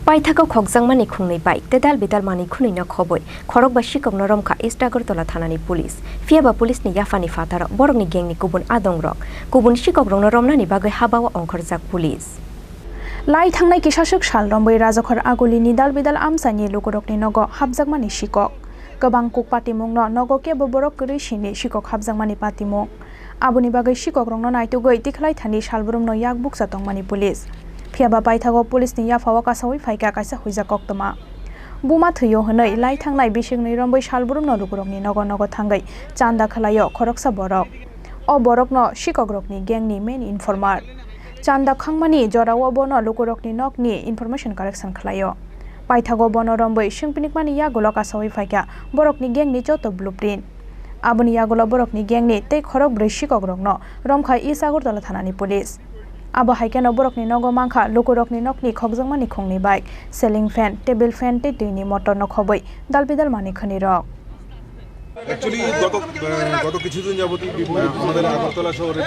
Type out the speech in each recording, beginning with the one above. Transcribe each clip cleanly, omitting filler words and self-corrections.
Paithakau Khokjakmani Khonwi bike te Dalbidal mani Khonwino Khobwi Khorang ba Sikokno Romkha East Agartala thanani police Fiaba police ni yafani fatara borokni gengni kubun adongrok kubun Sikokno romnani bagai habawa ongkhorjak police Lai thangnai kisashuk sal rombai rajakhor agolini Dalbidal amsani lokorokni nogo Khobjakmani Sikok Gobang kuk patimungno nogo kebo borok kri Chini Sikok Khobjakmani patimung aboni bagai Sikok rongno naitugoi tikhlai thani salbrumno yakbuk satongmani police Fiaba paithago police ni yafawa kasawi faika kaisa huijakok tama buma thuyo honai lai thangnai bisingni rombai salbrumno lokorokni nogo thangai chanda khalayo khoroksa borok o borokno Sikok rokni gangni main informer Chanda khangmani jorawo bono lokorokni nokni information correction khlayo paithago bono rombai singpinikmani yagolo kasawi faika borokni gangni joto blueprint aboni yagolo borokni gangni tei khorok brei Sikok rokno Romkha East Agartala thanani police abo haikeno borokni nogo mangkha lokorokni nokni Khokjakmani khongni bike ceiling fan table fan tei tuini motor no khobwi Dalbidal mani khani rok Actually, গত কিছুদিন যাবতই আমাদের আগরতলা শহরে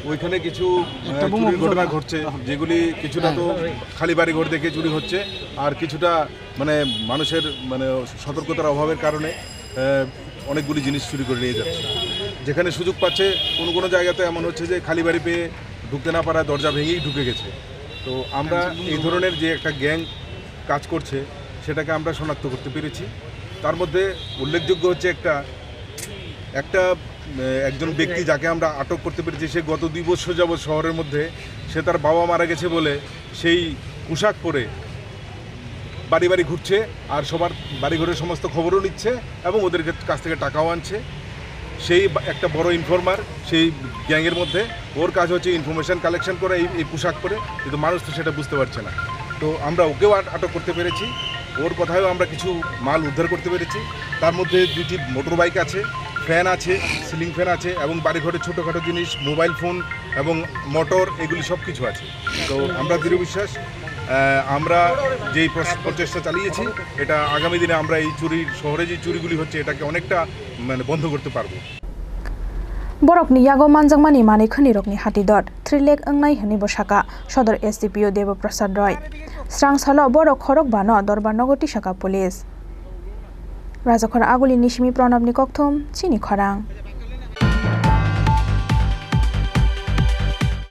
ওইখানে কিছু চুরির ঘটনা ঘটছে যেগুলি কিছুটা তো খালি বাড়ি ঘর দেখে চুরি হচ্ছে আর কিছুটা মানে মানুষের মানে সতর্কতার অভাবের কারণে অনেকগুলি জিনিস চুরি করে নিয়ে যাচ্ছে যেখানে সুযোগ পাচ্ছে কোনো জায়গাতে এমন হচ্ছে যে খালি বাড়ি পেয়ে ঢুকতে না পারা দরজা ভেঙেই ঢুকে গেছে তো আমরা এই ধরনের যে একটা গ্যাং কাজ করছে সেটাকে আমরা শনাক্ত করতে পেরেছি তার মধ্যে উল্লেখযোগ্য হচ্ছে একজন ব্যক্তি যাকে আমরা আটক করতে পেরেছি সে গত 2 বছর যাবৎ শহরের মধ্যে সে তার বাবা মারা গেছে বলে সেই পোশাক পরে বাড়ি বাড়ি ঘুরছে আর সবার বাড়িঘরের সমস্ত খবরও নিচ্ছে এবং ওদের কাছ থেকে টাকাও আনছে সেই একটা বড় ইনফর্মার সেই গ্যাংয়ের মধ্যে ওর কাজ হচ্ছে ইনফরমেশন কালেকশন করা এই পোশাক পরে কিন্তু মানুষ তো সেটা বুঝতে পারছে না তো আমরা ওকেও আটক করতে পেরেছি ওর কথায়ও আমরা কিছু মাল উদ্ধার করতে পেরেছি তার মধ্যে 2টি মোটর বাইক আছে ফ্যান আছে সিলিং ফ্যান আছে এবং বাড়িঘরের ছোটোখাটো জিনিস মোবাইল ফোন এবং মোটর এগুলি সব কিছু আছে তো আমরা দৃঢ় বিশ্বাস আমরা যেই প্রচেষ্টা চালিয়েছি এটা আগামী দিনে আমরা এই শহরে যে চুরিগুলি হচ্ছে এটাকে অনেকটা মানে বন্ধ করতে পারবো Borokni yago manjakmani mani khani rokni hatidot 3 lakh angnai hani bosaka sodor SDPO Debo Prasad Roy Srang salo borok khorok bano dorbar nogoti saka police Rajakhor aguli nishimi pranabni kokthom Chini Khorang